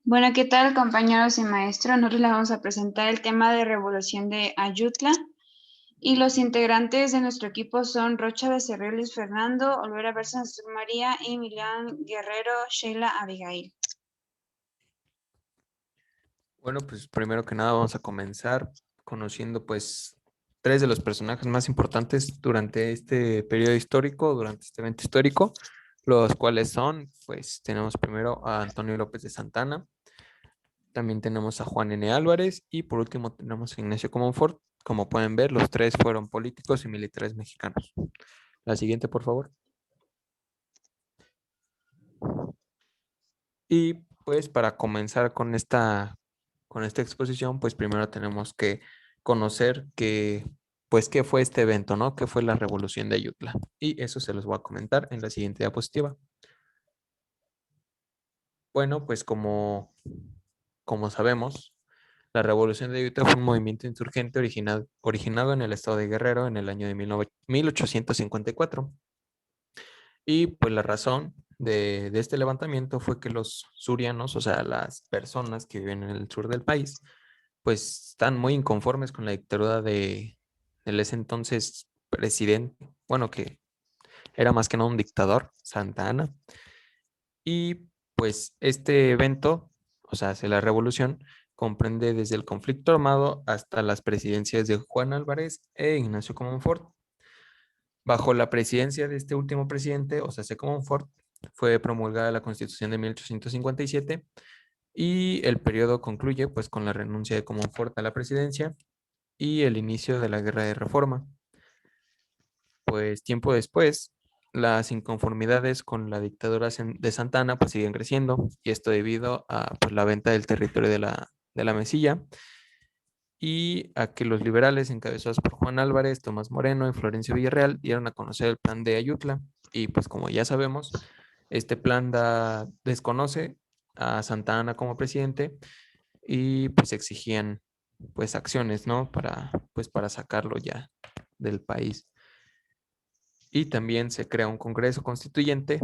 Bueno, ¿qué tal, compañeros y maestros? Nosotros les vamos a presentar el tema de Revolución de Ayutla y los integrantes de nuestro equipo son Rocha Becerril, Luis Fernando, Olvera Versa, María y Milán Guerrero, Sheila Abigail. Bueno, pues primero que nada vamos a comenzar conociendo pues tres de los personajes más importantes durante este periodo histórico, durante este evento histórico, los cuales son, pues tenemos primero a Antonio López de Santana, también tenemos a Juan N. Álvarez y por último tenemos a Ignacio Comonfort. Como pueden ver, los tres fueron políticos y militares mexicanos. La siguiente, por favor. Y pues para comenzar con esta exposición, pues primero tenemos que conocer pues qué fue este evento, ¿no? ¿Qué fue la Revolución de Ayutla? Y eso se los voy a comentar en la siguiente diapositiva. Bueno, pues como sabemos, la Revolución de Ayutla fue un movimiento insurgente originado en el estado de Guerrero en el año de 1854. Y pues la razón de este levantamiento fue que los surianos, o sea, las personas que viven en el sur del país, pues están muy inconformes con la dictadura del ese entonces presidente, bueno, que era más que nada un dictador, Santa Anna. Y pues este evento, o sea, hace la revolución, comprende desde el conflicto armado hasta las presidencias de Juan Álvarez e Ignacio Comonfort. Bajo la presidencia de este último presidente, o sea, C. Comonfort, fue promulgada la Constitución de 1857 y el periodo concluye pues con la renuncia de Comonfort a la presidencia y el inicio de la Guerra de Reforma. Pues tiempo después, las inconformidades con la dictadura de Santa Anna pues siguen creciendo y esto debido a pues, la venta del territorio de la Mesilla y a que los liberales encabezados por Juan Álvarez, Tomás Moreno y Florencio Villarreal dieron a conocer el plan de Ayutla. Y pues como ya sabemos, este plan desconoce a Santa Anna como presidente y pues exigían pues acciones, ¿no? Para sacarlo ya del país. Y también se crea un Congreso Constituyente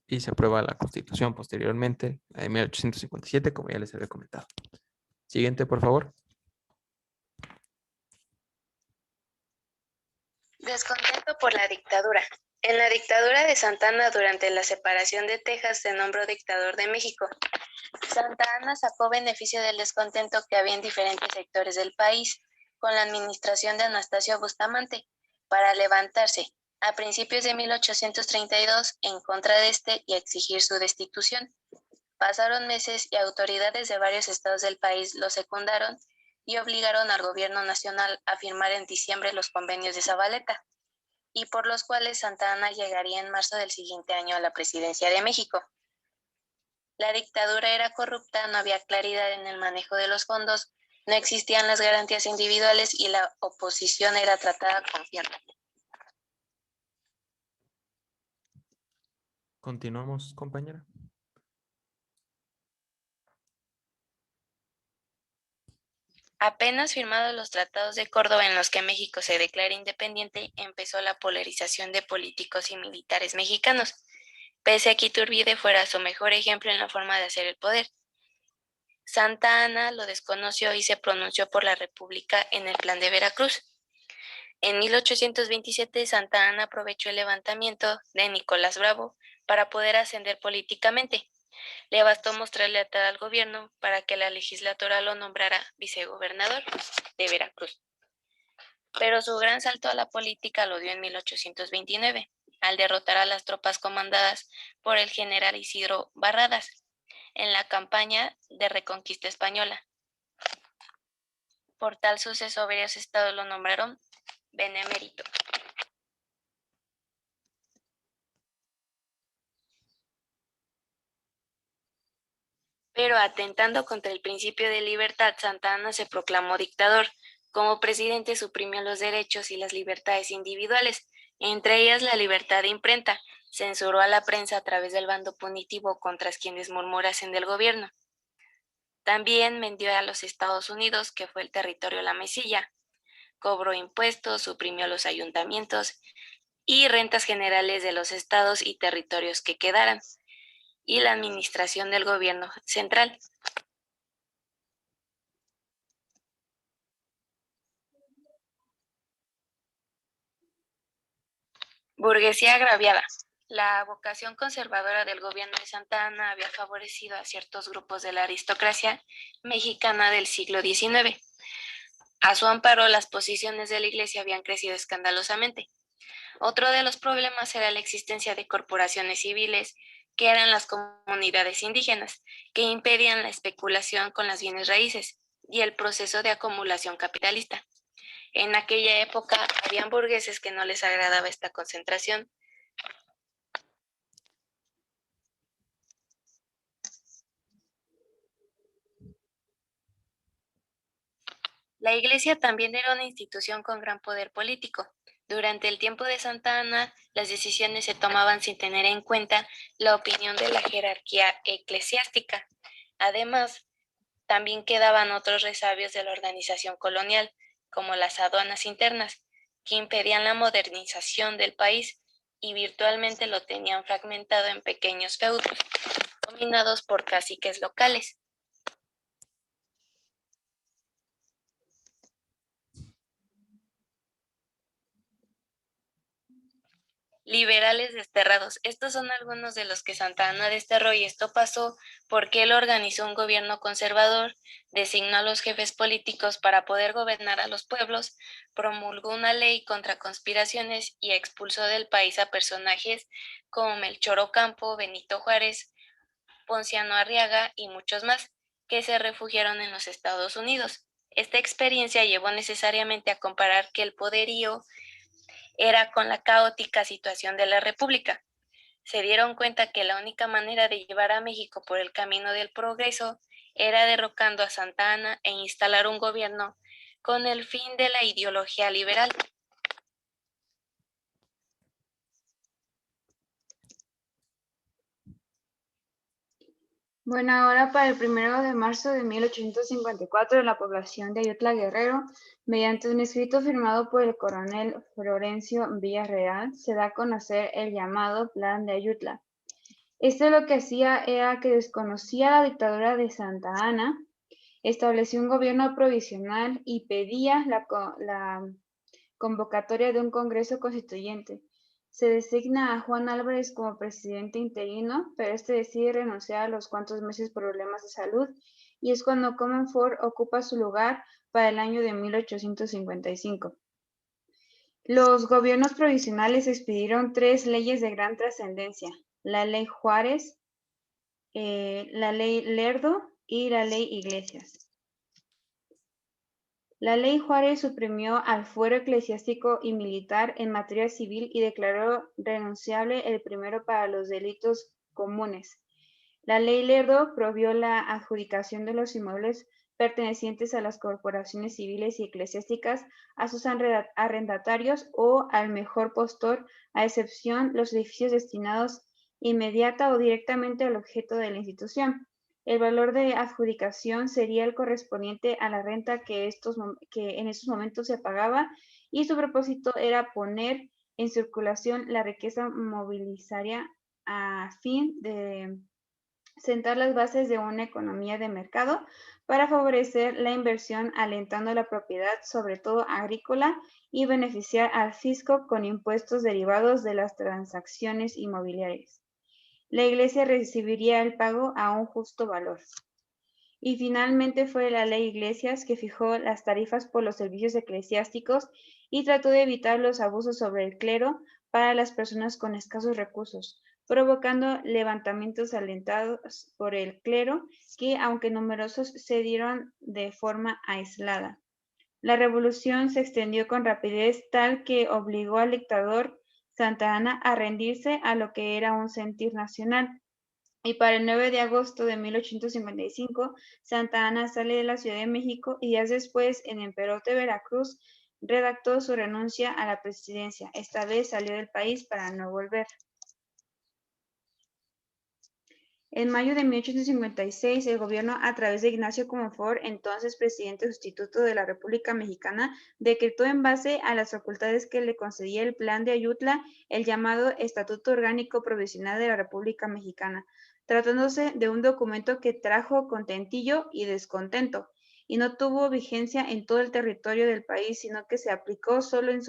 y se aprueba la Constitución posteriormente, la de 1857, como ya les había comentado. Siguiente, por favor. Descontento por la dictadura. En la dictadura de Santa Anna durante la separación de Texas se nombró dictador de México. Santa Anna sacó beneficio del descontento que había en diferentes sectores del país con la administración de Anastasio Bustamante para levantarse a principios de 1832 en contra de este y exigir su destitución. Pasaron meses y autoridades de varios estados del país lo secundaron y obligaron al gobierno nacional a firmar en diciembre los convenios de Zabaleta, y por los cuales Santa Anna llegaría en marzo del siguiente año a la presidencia de México. La dictadura era corrupta, no había claridad en el manejo de los fondos, no existían las garantías individuales y la oposición era tratada con fianza. Continuamos, compañera. Apenas firmados los tratados de Córdoba en los que México se declara independiente, empezó la polarización de políticos y militares mexicanos, pese a que Iturbide fuera su mejor ejemplo en la forma de hacer el poder. Santa Anna lo desconoció y se pronunció por la República en el Plan de Veracruz. En 1827, Santa Anna aprovechó el levantamiento de Nicolás Bravo para poder ascender políticamente. Le bastó mostrar lealtad al gobierno para que la legislatura lo nombrara vicegobernador de Veracruz. Pero su gran salto a la política lo dio en 1829, al derrotar a las tropas comandadas por el general Isidro Barradas en la campaña de Reconquista Española. Por tal suceso, varios estados lo nombraron benemérito. Pero atentando contra el principio de libertad, Santa Anna se proclamó dictador. Como presidente suprimió los derechos y las libertades individuales, entre ellas la libertad de imprenta. Censuró a la prensa a través del bando punitivo contra quienes murmurasen del gobierno. También vendió a los Estados Unidos, que fue el territorio La Mesilla. Cobró impuestos, suprimió los ayuntamientos y rentas generales de los estados y territorios que quedaran. y la administración del gobierno central. Burguesía agraviada. La vocación conservadora del gobierno de Santa Anna había favorecido a ciertos grupos de la aristocracia mexicana del siglo XIX. A su amparo, las posiciones de la Iglesia habían crecido escandalosamente. Otro de los problemas era la existencia de corporaciones civiles, que eran las comunidades indígenas, que impedían la especulación con las bienes raíces y el proceso de acumulación capitalista. En aquella época, habían burgueses que no les agradaba esta concentración. La Iglesia también era una institución con gran poder político. Durante el tiempo de Santa Anna, las decisiones se tomaban sin tener en cuenta la opinión de la jerarquía eclesiástica. Además, también quedaban otros resabios de la organización colonial, como las aduanas internas, que impedían la modernización del país y virtualmente lo tenían fragmentado en pequeños feudos, dominados por caciques locales. Liberales desterrados. Estos son algunos de los que Santa Anna desterró, y esto pasó porque él organizó un gobierno conservador, designó a los jefes políticos para poder gobernar a los pueblos, promulgó una ley contra conspiraciones y expulsó del país a personajes como Melchor Ocampo, Benito Juárez, Ponciano Arriaga y muchos más, que se refugiaron en los Estados Unidos. Esta experiencia llevó necesariamente a comparar que el poderío era con la caótica situación de la República. Se dieron cuenta que la única manera de llevar a México por el camino del progreso era derrocando a Santa Anna e instalar un gobierno con el fin de la ideología liberal. Bueno, ahora para el 1 de marzo de 1854, la población de Ayutla Guerrero, mediante un escrito firmado por el coronel Florencio Villarreal, se da a conocer el llamado Plan de Ayutla. Esto lo que hacía era que desconocía la dictadura de Santa Anna, estableció un gobierno provisional y pedía la convocatoria de un Congreso Constituyente. Se designa a Juan Álvarez como presidente interino, pero este decide renunciar a los cuantos meses por problemas de salud, y es cuando Comonfort ocupa su lugar para el año de 1855. Los gobiernos provisionales expidieron 3 leyes de gran trascendencia: la Ley Juárez, la Ley Lerdo y la Ley Iglesias. La Ley Juárez suprimió al fuero eclesiástico y militar en materia civil y declaró renunciable el primero para los delitos comunes. La Ley Lerdo prohibió la adjudicación de los inmuebles pertenecientes a las corporaciones civiles y eclesiásticas a sus arrendatarios o al mejor postor, a excepción los edificios destinados inmediata o directamente al objeto de la institución. El valor de adjudicación sería el correspondiente a la renta que en estos momentos se pagaba, y su propósito era poner en circulación la riqueza mobilizaria a fin de sentar las bases de una economía de mercado para favorecer la inversión, alentando la propiedad, sobre todo agrícola, y beneficiar al fisco con impuestos derivados de las transacciones inmobiliarias. La Iglesia recibiría el pago a un justo valor. Y finalmente fue la Ley Iglesias que fijó las tarifas por los servicios eclesiásticos y trató de evitar los abusos sobre el clero para las personas con escasos recursos, provocando levantamientos alentados por el clero que, aunque numerosos, se dieron de forma aislada. La revolución se extendió con rapidez tal que obligó al dictador Santa Anna a rendirse a lo que era un sentir nacional. Y para el 9 de agosto de 1855, Santa Anna sale de la Ciudad de México y días después, en el Perote, Veracruz, redactó su renuncia a la presidencia. Esta vez salió del país para no volver. En mayo de 1856, el gobierno, a través de Ignacio Comonfort, entonces presidente sustituto de la República Mexicana, decretó, en base a las facultades que le concedía el Plan de Ayutla, el llamado Estatuto Orgánico Provisional de la República Mexicana, tratándose de un documento que trajo contentillo y descontento, y no tuvo vigencia en todo el territorio del país, sino que se aplicó solo en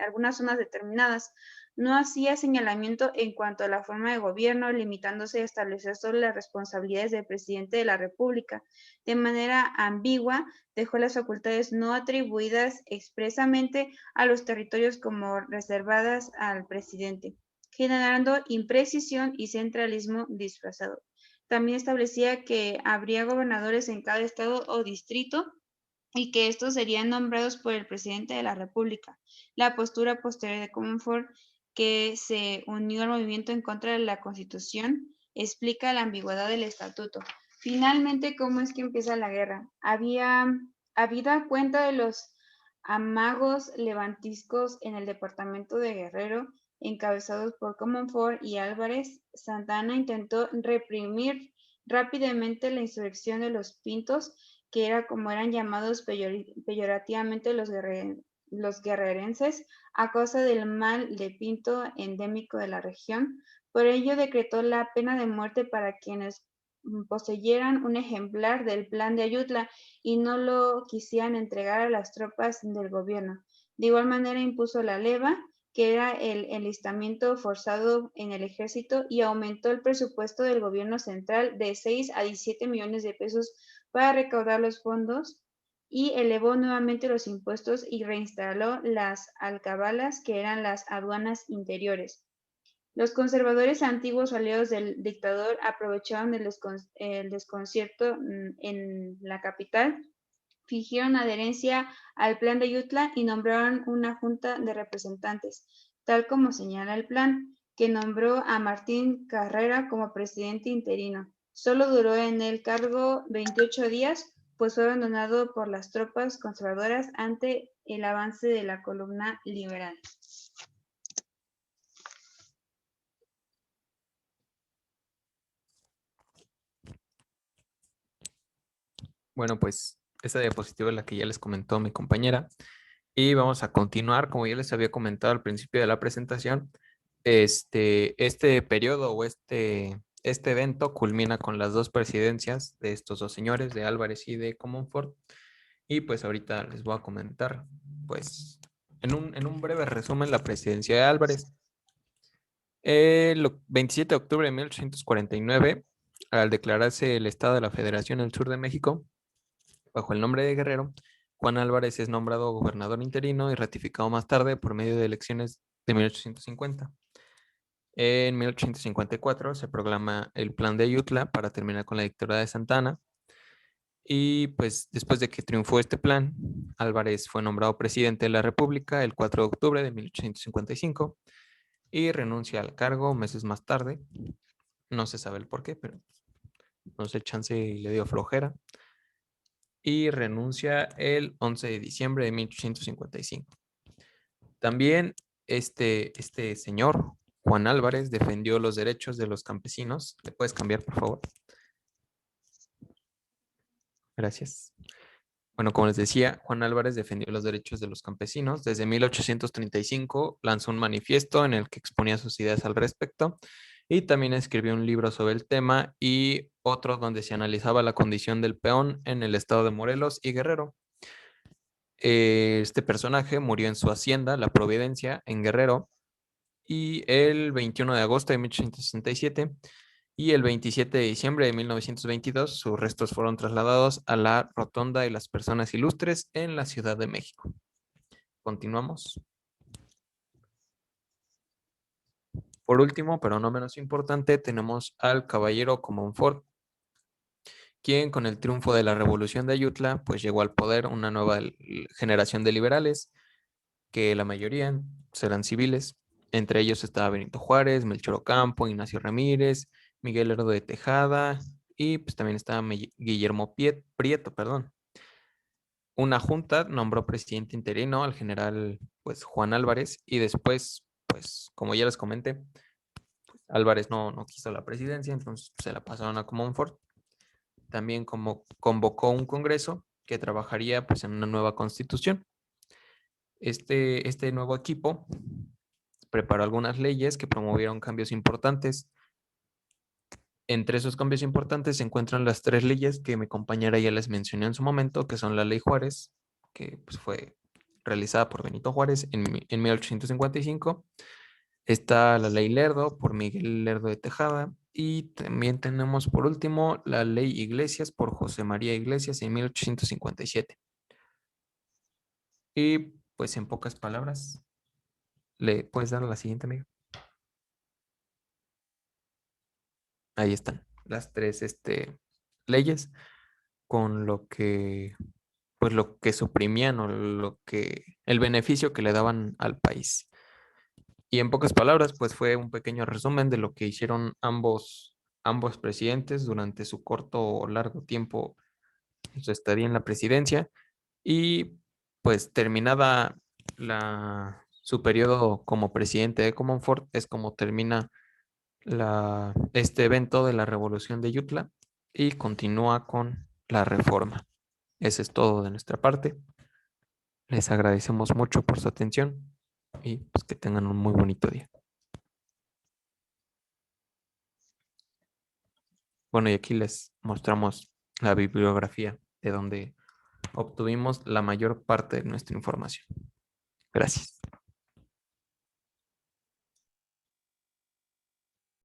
algunas zonas determinadas. No hacía señalamiento en cuanto a la forma de gobierno, limitándose a establecer solo las responsabilidades del presidente de la República. De manera ambigua, dejó las facultades no atribuidas expresamente a los territorios como reservadas al presidente, generando imprecisión y centralismo disfrazado. También establecía que habría gobernadores en cada estado o distrito y que estos serían nombrados por el presidente de la República. La postura posterior de Comonfort, que se unió al movimiento en contra de la Constitución, explica la ambigüedad del estatuto. Finalmente, ¿cómo es que empieza la guerra? Habida cuenta de los amagos levantiscos en el departamento de Guerrero, encabezados por Comonfort y Álvarez, Santa Anna intentó reprimir rápidamente la insurrección de los Pintos, que era como eran llamados peyorativamente los guerrerenses, a causa del mal de Pinto endémico de la región. Por ello decretó la pena de muerte para quienes poseyeran un ejemplar del plan de Ayutla y no lo quisieran entregar a las tropas del gobierno. De igual manera impuso la leva, que era el enlistamiento forzado en el ejército, y aumentó el presupuesto del gobierno central de 6 a 17 millones de pesos para recaudar los fondos, y elevó nuevamente los impuestos y reinstaló las alcabalas, que eran las aduanas interiores. Los conservadores antiguos aliados del dictador aprovecharon el desconcierto en la capital, fingieron adherencia al plan de Ayutla y nombraron una junta de representantes, tal como señala el plan, que nombró a Martín Carrera como presidente interino. Solo duró en el cargo 28 días, pues fue abandonado por las tropas conservadoras ante el avance de la columna liberal. Bueno, pues esta diapositiva es la que ya les comentó mi compañera. Y vamos a continuar, como ya les había comentado al principio de la presentación, este periodo o este evento culmina con las dos presidencias de estos dos señores, de Álvarez y de Comonfort. Y pues ahorita les voy a comentar, pues, en un breve resumen, la presidencia de Álvarez. El 27 de octubre de 1849, al declararse el Estado de la Federación del Sur de México, bajo el nombre de Guerrero, Juan Álvarez es nombrado gobernador interino y ratificado más tarde por medio de elecciones de 1850. En 1854 se proclama el Plan de Ayutla para terminar con la dictadura de Santa Anna. Y pues después de que triunfó este plan, Álvarez fue nombrado presidente de la República el 4 de octubre de 1855 y renuncia al cargo meses más tarde. No se sabe el por qué, pero no sé, chance y le dio flojera. Y renuncia el 11 de diciembre de 1855. También este señor, Juan Álvarez, defendió los derechos de los campesinos. ¿Le puedes cambiar, por favor? Gracias. Bueno, como les decía, Juan Álvarez defendió los derechos de los campesinos. Desde 1835 lanzó un manifiesto en el que exponía sus ideas al respecto y también escribió un libro sobre el tema y otro donde se analizaba la condición del peón en el estado de Morelos y Guerrero. Este personaje murió en su hacienda, La Providencia, en Guerrero, y el 21 de agosto de 1867 y el 27 de diciembre de 1922 sus restos fueron trasladados a la Rotonda de las Personas Ilustres en la Ciudad de México. Continuamos. Por último, pero no menos importante, tenemos al caballero Comonfort, quien con el triunfo de la Revolución de Ayutla, pues llegó al poder una nueva generación de liberales, que la mayoría serán civiles. Entre ellos estaba Benito Juárez, Melchor Ocampo, Ignacio Ramírez, Miguel Lerdo de Tejada y pues también estaba Guillermo Prieto, perdón. Una junta nombró presidente interino al general pues Juan Álvarez y después, pues como ya les comenté, Álvarez no quiso la presidencia, entonces se la pasaron a Comonfort. También como convocó un congreso que trabajaría pues en una nueva constitución. Este nuevo equipo preparó algunas leyes que promovieron cambios importantes Entre esos cambios importantes se encuentran las tres leyes que mi compañera ya les mencioné en su momento, que son la Ley Juárez, que pues, fue realizada por Benito Juárez en 1855. Está la Ley Lerdo por Miguel Lerdo de Tejada. Y también tenemos por último la Ley Iglesias por José María Iglesias en 1857. Y pues en pocas palabras, ¿le puedes dar la siguiente, amigo? Ahí están las tres leyes con lo que, pues lo que suprimían o el beneficio que le daban al país. Y en pocas palabras, pues fue un pequeño resumen de lo que hicieron ambos presidentes durante su corto o largo tiempo en su estadía en la presidencia. Y pues terminada su periodo como presidente de Comonfort, es como termina este evento de la Revolución de Ayutla y continúa con la reforma. Eso es todo de nuestra parte. Les agradecemos mucho por su atención y pues que tengan un muy bonito día. Bueno, y aquí les mostramos la bibliografía de donde obtuvimos la mayor parte de nuestra información. Gracias.